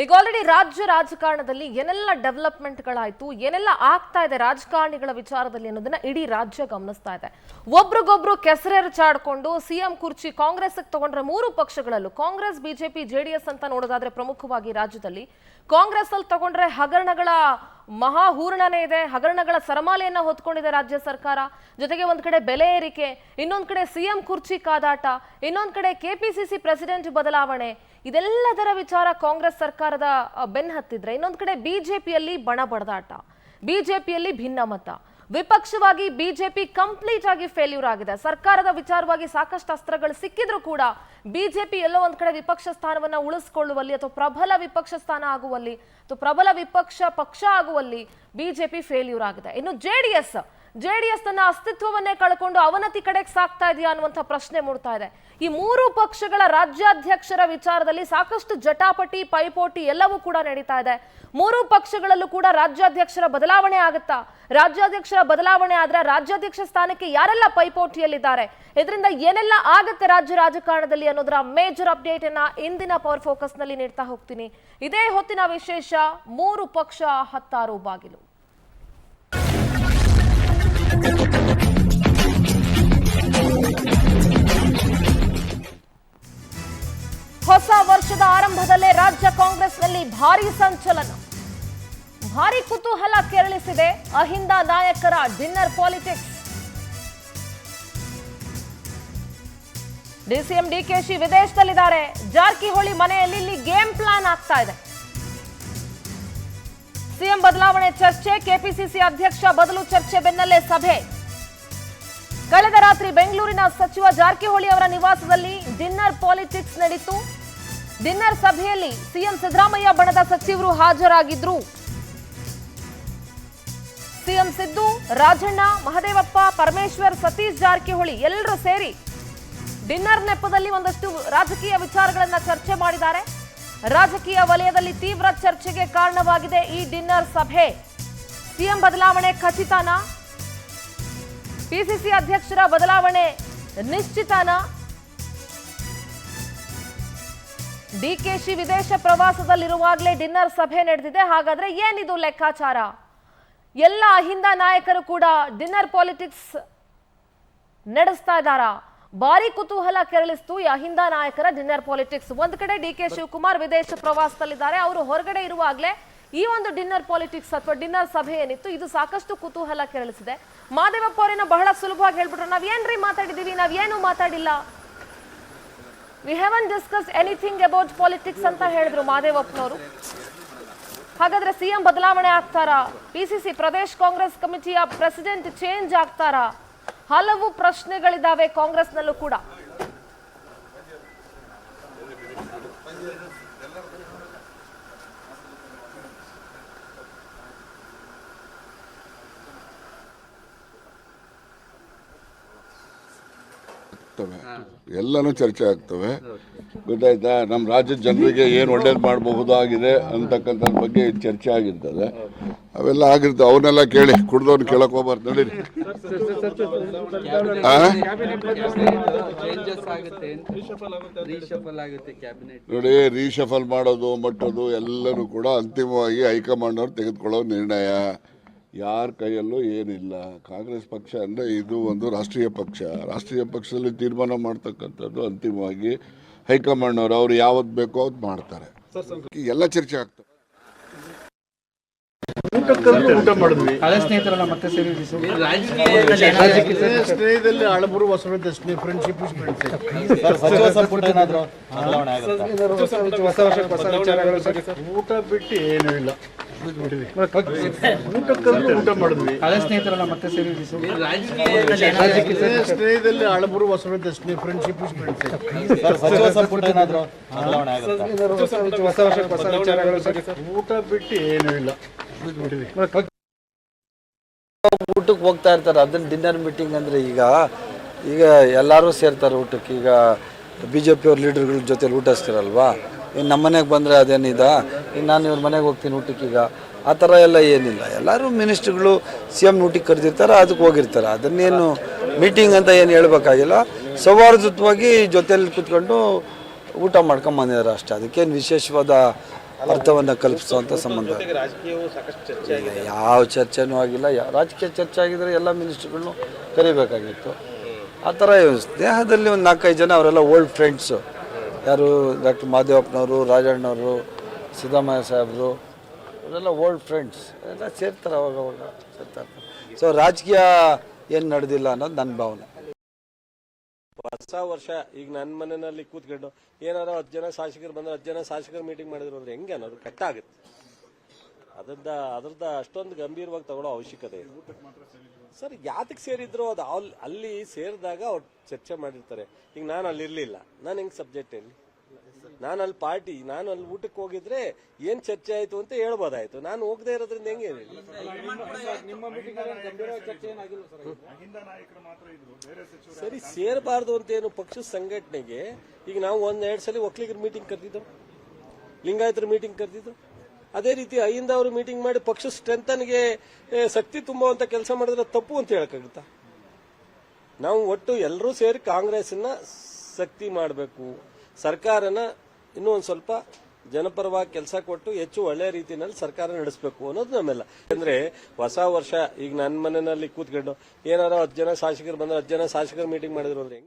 ಈಗ ಆಲ್ರೆಡಿ ರಾಜ್ಯ ರಾಜಕಾರಣದಲ್ಲಿ ಏನೆಲ್ಲ ಡೆವಲಪ್ಮೆಂಟ್ಗಳಾಯ್ತು, ಏನೆಲ್ಲ ಆಗ್ತಾ ಇದೆ ರಾಜಕಾರಣಿಗಳ ವಿಚಾರದಲ್ಲಿ ಅನ್ನೋದನ್ನ ಇಡೀ ರಾಜ್ಯ ಗಮನಿಸ್ತಾ ಇದೆ. ಒಬ್ರಿಗೊಬ್ರು ಕೆಸರೆರಚಾಡ್ಕೊಂಡು ಸಿಎಂ ಕುರ್ಚಿ ಕಾಂಗ್ರೆಸ್ ತಗೊಂಡ್ರೆ ಮೂರು ಪಕ್ಷಗಳಲ್ಲೂ ಕಾಂಗ್ರೆಸ್, ಬಿಜೆಪಿ, ಜೆಡಿಎಸ್ ಅಂತ ನೋಡೋದಾದ್ರೆ ಪ್ರಮುಖವಾಗಿ ರಾಜ್ಯದಲ್ಲಿ ಕಾಂಗ್ರೆಸ್ ಅಲ್ಲಿ ತಗೊಂಡ್ರೆ ಹಗರಣಗಳ ಮಹಾಹೂರಣನೇ ಇದೆ, ಹಗರಣಗಳ ಸರಮಾಲೆಯನ್ನ ಹೊತ್ಕೊಂಡಿದೆ ರಾಜ್ಯ ಸರ್ಕಾರ. ಜೊತೆಗೆ ಒಂದ್ ಕಡೆ ಬೆಲೆ ಏರಿಕೆ, ಇನ್ನೊಂದ್ ಕಡೆ ಸಿಎಂ ಕುರ್ಚಿ ಕಾದಾಟ, ಇನ್ನೊಂದ್ ಕಡೆ ಕೆಪಿಸಿಸಿ ಪ್ರೆಸಿಡೆಂಟ್ ಬದಲಾವಣೆ, ಇದೆಲ್ಲದರ ವಿಚಾರ ಕಾಂಗ್ರೆಸ್ ಸರ್ಕಾರದ ಬೆನ್ ಹತ್ತಿದ್ರೆ ಇನ್ನೊಂದ್ ಕಡೆ ಬಿಜೆಪಿಯಲ್ಲಿ ಬಣ ಬಡದಾಟ, ಬಿಜೆಪಿಯಲ್ಲಿ ಭಿನ್ನಮತ, ವಿಪಕ್ಷವಾಗಿ ಬಿಜೆಪಿ ಕಂಪ್ಲೀಟ್ ಆಗಿ ಫೇಲ್ಯೂರ್ ಆಗಿದೆ. ಸರ್ಕಾರದ ವಿಚಾರವಾಗಿ ಸಾಕಷ್ಟು ಅಸ್ತ್ರಗಳು ಸಿಕ್ಕಿದ್ರು ಕೂಡ ಬಿಜೆಪಿ ಎಲ್ಲೋ ಒಂದ್ ಕಡೆ ವಿಪಕ್ಷ ಸ್ಥಾನವನ್ನ ಉಳಿಸಿಕೊಳ್ಳುವಲ್ಲಿ ಅಥವಾ ಪ್ರಬಲ ವಿಪಕ್ಷ ಸ್ಥಾನ ಆಗುವಲ್ಲಿ ಅಥವಾ ಪ್ರಬಲ ವಿಪಕ್ಷ ಪಕ್ಷ ಆಗುವಲ್ಲಿ ಬಿಜೆಪಿ ಫೇಲ್ಯೂರ್ ಆಗಿದೆ. ಇನ್ನು ಜೆಡಿಎಸ್ ತನ್ನ ಅಸ್ತಿತ್ವವನ್ನೇ ಕಳ್ಕೊಂಡು ಅವನತಿ ಕಡೆಗೆ ಸಾಕ್ತಾ ಇದೆಯಾ ಅನ್ನುವಂಥ ಪ್ರಶ್ನೆ ಮೂಡ್ತಾ ಇದೆ. ಈ ಮೂರು ಪಕ್ಷಗಳ ರಾಜ್ಯಾಧ್ಯಕ್ಷರ ವಿಚಾರದಲ್ಲಿ ಸಾಕಷ್ಟು ಜಟಾಪಟಿ, ಪೈಪೋಟಿ ಎಲ್ಲವೂ ಕೂಡ ನಡೀತಾ ಇದೆ. ಮೂರು ಪಕ್ಷಗಳಲ್ಲೂ ಕೂಡ ರಾಜ್ಯಾಧ್ಯಕ್ಷರ ಬದಲಾವಣೆ ಆಗುತ್ತಾ? ರಾಜ್ಯಾಧ್ಯಕ್ಷರ ಬದಲಾವಣೆ ಆದ್ರೆ ರಾಜ್ಯಾಧ್ಯಕ್ಷ ಸ್ಥಾನಕ್ಕೆ ಯಾರೆಲ್ಲ ಪೈಪೋಟಿಯಲ್ಲಿದ್ದಾರೆ, ಇದರಿಂದ ಏನೆಲ್ಲ ಆಗುತ್ತೆ ರಾಜ್ಯ ರಾಜಕಾರಣದಲ್ಲಿ ಅನ್ನೋದರ ಮೇಜರ್ ಅಪ್ಡೇಟ್ ಅನ್ನ ಇಂದಿನ ಪವರ್ ಫೋಕಸ್ ನಲ್ಲಿ ನೀಡ್ತಾ ಹೋಗ್ತೀನಿ. ಇದೇ ಹೊತ್ತಿನ ವಿಶೇಷ, ಮೂರು ಪಕ್ಷ 16 ಬಾಗಿಲು. ಹೊಸ ವರ್ಷದ ಆರಂಭದಲ್ಲೇ ರಾಜ್ಯ ಕಾಂಗ್ರೆಸ್ನಲ್ಲಿ ಭಾರೀ ಸಂಚಲನ, ಭಾರೀ ಕುತೂಹಲ ಕೆರಳಿಸಿದೆ ಅಹಿಂದ ನಾಯಕರ ಡಿನ್ನರ್ ಪಾಲಿಟಿಕ್ಸ್. ಡಿಸಿಎಂ ಡಿಕೆಶಿ ವಿದೇಶದಲ್ಲಿದ್ದಾರೆ, ಜಾರಕಿಹೊಳಿ ಮನೆಯಲ್ಲಿ ಇಲ್ಲಿ ಗೇಮ್ ಪ್ಲಾನ್ ಆಗ್ತಾ ಇದೆ. ಸಿಎಂ ಬದಲಾವಣೆ ಚರ್ಚೆ, ಕೆಪಿಸಿಸಿ ಅಧ್ಯಕ್ಷ ಬದಲು ಚರ್ಚೆ ಬೆನ್ನಲ್ಲೇ ಸಭೆ. ಕಳೆದ ರಾತ್ರಿ ಬೆಂಗಳೂರಿನ ಸಚಿವ ಜಾರಕಿಹೊಳಿ ಅವರ ನಿವಾಸದಲ್ಲಿ ಡಿನ್ನರ್ ಪಾಲಿಟಿಕ್ಸ್ ನಡೆಯಿತು. ಡಿನ್ನರ್ ಸಭೆಯಲ್ಲಿ ಸಿಎಂ ಸಿದ್ದರಾಮಯ್ಯ ಬಣದ ಸಚಿವರು ಹಾಜರಾಗಿದ್ರು. ಸಿಎಂ ಸಿದ್ದು, ರಾಜಣ್ಣ, ಮಹದೇವಪ್ಪ, ಪರಮೇಶ್ವರ್, ಸತೀಶ್ ಜಾರಕಿಹೊಳಿ ಎಲ್ಲರೂ ಸೇರಿ ಡಿನ್ನರ್ ನೆಪದಲ್ಲಿ ಒಂದಷ್ಟು ರಾಜಕೀಯ ವಿಚಾರಗಳನ್ನ ಚರ್ಚೆ ಮಾಡಿದ್ದಾರೆ. ರಾಜಕೀಯ ವಲಯದಲ್ಲಿ ತೀವ್ರ ಚರ್ಚೆಗೆ ಕಾರಣವಾಗಿದೆ ಈ ಡಿನ್ನರ್ ಸಭೆ. ಸಿಎಂ ಬದಲಾವಣೆ ಖಚಿತನಾ? ಪಿಸಿಸಿ ಅಧ್ಯಕ್ಷರ ಬದಲಾವಣೆ ನಿಶ್ಚಿತನಾ? ಡಿಕೆಶಿ ವಿದೇಶ ಪ್ರವಾಸದಲ್ಲಿರುವಾಗಲೇ ಡಿನ್ನರ್ ಸಭೆ ನಡೆದಿದೆ. ಹಾಗಾದ್ರೆ ಏನಿದು ಲೆಕ್ಕಾಚಾರ? ಎಲ್ಲ ಅಹಿಂದ ನಾಯಕರು ಕೂಡ ಡಿನ್ನರ್ ಪಾಲಿಟಿಕ್ಸ್ ನಡೆಸ್ತಾ ಇದ್ದಾರಾ? ಭಾರಿ ಕುತೂಹಲ ಕೆರಳಿಸ್ತು ಈ ಅಹಿಂದ ನಾಯಕರ ಡಿನ್ನರ್ ಪಾಲಿಟಿಕ್ಸ್. ಒಂದ್ ಕಡೆ ಡಿಕೆ ಶಿವಕುಮಾರ್ ವಿದೇಶ ಪ್ರವಾಸದಲ್ಲಿದ್ದಾರೆ, ಅವರು ಹೊರಗಡೆ ಇರುವಾಗಲೇ ಈ ಒಂದು ಡಿನ್ನರ್ ಪಾಲಿಟಿಕ್ಸ್ ಅಥವಾ ಡಿನ್ನರ್ ಸಭೆ ಏನಿತ್ತು ಇದು ಸಾಕಷ್ಟು ಕುತೂಹಲ ಕೆರಳಿಸಿದೆ. ಮಹದೇವಪ್ಪ ಅವರೇನೋ ಬಹಳ ಸುಲಭವಾಗಿ ಹೇಳ್ಬಿಟ್ರು, ನಾವೇನ್ರಿ ಮಾತಾಡಿದೀವಿ, ನಾವೇನು ಮಾತಾಡಿಲ್ಲ, we haven't discuss anything about politics ಅಂತ ಹೇಳಿದ್ರು ಮಹದೇವಪ್ಪನವರು. ಹಾಗಾದ್ರೆ ಸಿಎಂ ಬದಲಾವಣೆ ಆಗ್ತಾರಾ? ಪಿಸಿಸಿ ಪ್ರದೇಶ್ ಕಾಂಗ್ರೆಸ್ ಕಮಿಟಿಯ ಪ್ರೆಸಿಡೆಂಟ್ ಚೇಂಜ್ ಆಗ್ತಾರಾ? ಹಲವು ಪ್ರಶ್ನೆಗಳಿದ್ದಾವೆ ಕಾಂಗ್ರೆಸ್ನಲ್ಲೂ ಕೂಡ. ಎಲ್ಲನೂ ಚರ್ಚೆ ಆಗ್ತವೆ, ಗೊತ್ತಾಯ್ತಾ? ನಮ್ಮ ರಾಜ್ಯದ ಜನರಿಗೆ ಏನು ಒಳ್ಳೇದು ಮಾಡಬಹುದಾಗಿದೆ ಅಂತಕ್ಕಂಥದ್ರ ಬಗ್ಗೆ ಚರ್ಚೆ ಆಗಿರ್ತದೆ. ಅವೆಲ್ಲ ಆಗಿರ್ತವೆ, ಅವನ್ನೆಲ್ಲ ಕೇಳಿ, ಕುಡ್ದವ್ರು ಕೇಳಕ್ ಹೋಗ್ಬಾರ್ದು. ನಡೀರಿ. ನೋಡಿ, ರೀಶಫಲ್ ಮಾಡೋದು ಮಟ್ಟೋದು ಎಲ್ಲನೂ ಕೂಡ ಅಂತಿಮವಾಗಿ ಹೈಕಮಾಂಡ್ ಅವ್ರು ತೆಗೆದುಕೊಳ್ಳೋ ನಿರ್ಣಯ. ಯಾರ ಕೈಯಲ್ಲೂ ಏನಿಲ್ಲ. ಕಾಂಗ್ರೆಸ್ ಪಕ್ಷ ಅಂದರೆ ಇದು ಒಂದು ರಾಷ್ಟ್ರೀಯ ಪಕ್ಷ. ರಾಷ್ಟ್ರೀಯ ಪಕ್ಷದಲ್ಲಿ ತೀರ್ಮಾನ ಮಾಡ್ತಕ್ಕಂಥದ್ದು ಅಂತಿಮವಾಗಿ ಹೈಕಮಾಂಡ್ನವರು, ಅವ್ರು ಯಾವತ್ತು ಬೇಕೋ ಅವ್ರು ಮಾಡ್ತಾರೆ. ಎಲ್ಲ ಚರ್ಚೆ ಆಗ್ತದೆ. ಊಟ ಮಾಡಿದ್ವಿ, ಸ್ನೇಹದಲ್ಲಿ ಹಳಬರು ಹೊಸ ಫ್ರೆಂಡ್ಶಿಪ್ ಊಟ ಬಿಟ್ಟು ಏನೂ ಇಲ್ಲ. ಊಟ ಮಾಡಿದ್ವಿ, ಸ್ನೇಹದಲ್ಲಿ ಹಳಬರು ಹೊಸ ಫ್ರೆಂಡ್ಶಿಪ್ ಊಟ ಬಿಟ್ಟು ಏನೂ ಇಲ್ಲ. ಊಟಕ್ಕೆ ಹೋಗ್ತಾ ಇರ್ತಾರೆ, ಅದನ್ನ ಡಿನ್ನರ್ ಮೀಟಿಂಗ್ ಅಂದರೆ ಈಗ ಎಲ್ಲರೂ ಸೇರ್ತಾರೆ ಊಟಕ್ಕೆ. ಈಗ ಬಿ ಜೆ ಪಿಯವ್ರ ಲೀಡರ್ಗಳ ಜೊತೆಲಿ ಊಟಿಸ್ತಾರಲ್ವಾ, ಇನ್ನು ನಮ್ಮ ಮನೆಗೆ ಬಂದರೆ ಅದೇನಿದ, ಇನ್ನು ನಾನು ಇವ್ರ ಮನೆಗೆ ಹೋಗ್ತೀನಿ ಊಟಕ್ಕೆ. ಈಗ ಆ ಥರ ಎಲ್ಲ ಏನಿಲ್ಲ. ಎಲ್ಲರೂ ಮಿನಿಸ್ಟ್ರುಗಳು ಸಿ ಎಮ್ ಊಟಕ್ಕೆ ಕರೆದಿರ್ತಾರೆ, ಅದಕ್ಕೆ ಹೋಗಿರ್ತಾರೆ. ಅದನ್ನೇನು ಮೀಟಿಂಗ್ ಅಂತ ಏನು ಹೇಳಬೇಕಾಗಿಲ್ಲ. ಸೌಹಾರ್ದಯುತವಾಗಿ ಜೊತೆಯಲ್ಲಿ ಕೂತ್ಕೊಂಡು ಊಟ ಮಾಡ್ಕೊಂಬಂದಿದ್ದಾರೆ ಅಷ್ಟೇ. ಅದಕ್ಕೇನು ವಿಶೇಷವಾದ ಅರ್ಥವನ್ನು ಕಲ್ಪಿಸುವಂಥ ಸಂಬಂಧ. ರಾಜಕೀಯವು ಸಾಕಷ್ಟು ಚರ್ಚೆ ಆಗಿದೆ. ಯಾವ ಚರ್ಚೆನೂ ಆಗಿಲ್ಲ. ರಾಜಕೀಯ ಚರ್ಚೆ ಆಗಿದ್ರೆ ಎಲ್ಲ ಮಿನಿಸ್ಟ್ರುಗಳನ್ನು ಕರಿಬೇಕಾಗಿತ್ತು. ಆ ಥರ ಸ್ನೇಹದಲ್ಲಿ ಒಂದು 4-5 ಜನ ಅವರೆಲ್ಲ ಓಲ್ಡ್ ಫ್ರೆಂಡ್ಸು. ಯಾರು ಡಾಕ್ಟರ್ ಮಾದೇವಪ್ಪನವರು, ರಾಜಣ್ಣವರು, ಸಿದ್ದರಾಮಯ್ಯ ಸಾಹೇಬರು, ಅವರೆಲ್ಲ ಓಲ್ಡ್ ಫ್ರೆಂಡ್ಸ್ ಎಲ್ಲ ಸೇರ್ತಾರೆ, ಅವಾಗ ಸೇರ್ತಾರೆ. ಸೊ ರಾಜಕೀಯ ಏನು ನಡೆದಿಲ್ಲ ಅನ್ನೋದು ನನ್ನ ಭಾವನೆ. ಹೊಸ ವರ್ಷ ಈಗ ನನ್ನ ಮನೆಯಲ್ಲಿ ಕೂತ್ಕೊಂಡು ಏನಾದ್ರು 10 ಜನ ಶಾಸಕರು ಬಂದ್ರೆ 10 ಜನ ಶಾಸಕರು ಮೀಟಿಂಗ್ ಮಾಡಿದ್ರು ಅಂದ್ರೆ ಹೆಂಗೆ ಅನ್ನೋದು ಕಷ್ಟ ಆಗುತ್ತೆ. ಅದ್ರದ್ದು ಅಷ್ಟೊಂದು ಗಂಭೀರವಾಗಿ ತಗೊಳ್ಳೋ ಅವಶ್ಯಕತೆ ಇದೆ ಸರ್. ಯಾತಕ್ಕೆ ಸೇರಿದ್ರು ಅದು ಅಲ್ಲಿ ಸೇರಿದಾಗ ಅವ್ರು ಚರ್ಚೆ ಮಾಡಿರ್ತಾರೆ. ಈಗ ನಾನು ಅಲ್ಲಿ ಇರ್ಲಿಲ್ಲ, ನಾನು ಹೆಂಗ್ ಸಬ್ಜೆಕ್ಟ್ ಹೇಳಿ? ನಾನು ಅಲ್ಲಿ ಊಟಕ್ಕೆ ಹೋಗಿದ್ರೆ ಏನ್ ಚರ್ಚೆ ಆಯ್ತು ಅಂತ ಹೇಳ್ಬೋದಾಯ್ತು. ನಾನು ಹೋಗದೆ ಇರೋದ್ರಿಂದ ಹೆಂಗೆ ಹೇಳಿ? ಸರಿ, ಸೇರಬಾರ್ದು ಅಂತ ಏನು ಪಕ್ಷದ ಸಂಘಟನೆಗೆ. ಈಗ ನಾವು 1-2 ಸಲ ಒಕ್ಕಲಿಗರ ಮೀಟಿಂಗ್ ಕರೆದಿದ್ದು, ಲಿಂಗಾಯತರ ಮೀಟಿಂಗ್ ಕರೆದಿದ್ದು, ಅದೇ ರೀತಿ ಅಹಿಂದ ಅವರು ಮೀಟಿಂಗ್ ಮಾಡಿ ಪಕ್ಷ ಸ್ಟ್ರೆಂಥನ್ಗೆ ಶಕ್ತಿ ತುಂಬುವಂತ ಕೆಲಸ ಮಾಡಿದ್ರೆ ತಪ್ಪು ಅಂತ ಹೇಳಕ್ಕಾಗುತ್ತಾ? ನಾವು ಒಟ್ಟು ಎಲ್ಲರೂ ಸೇರಿ ಕಾಂಗ್ರೆಸ್ನ ಶಕ್ತಿ ಮಾಡಬೇಕು, ಸರ್ಕಾರನ ಇನ್ನೂ ಒಂದು ಸ್ವಲ್ಪ ಜನಪರವಾಗಿ ಕೆಲಸ ಕೊಟ್ಟು ಹೆಚ್ಚು ಒಳ್ಳೆ ರೀತಿಯಲ್ಲಿ ಸರ್ಕಾರ ನಡೆಸಬೇಕು ಅನ್ನೋದು ನಮ್ಮೆಲ್ಲ. ಅಂದ್ರೆ ಹೊಸ ವರ್ಷ ಈಗ ನನ್ನ ಮನೆಯಲ್ಲಿ ಕೂತ್ಕೊಂಡು ಏನಾದ್ರು 10 ಜನ ಶಾಸಕರು ಬಂದ್ರೆ 10 ಜನ ಶಾಸಕರು ಮೀಟಿಂಗ್ ಮಾಡಿದ್ರು ಅಂದ್ರೆ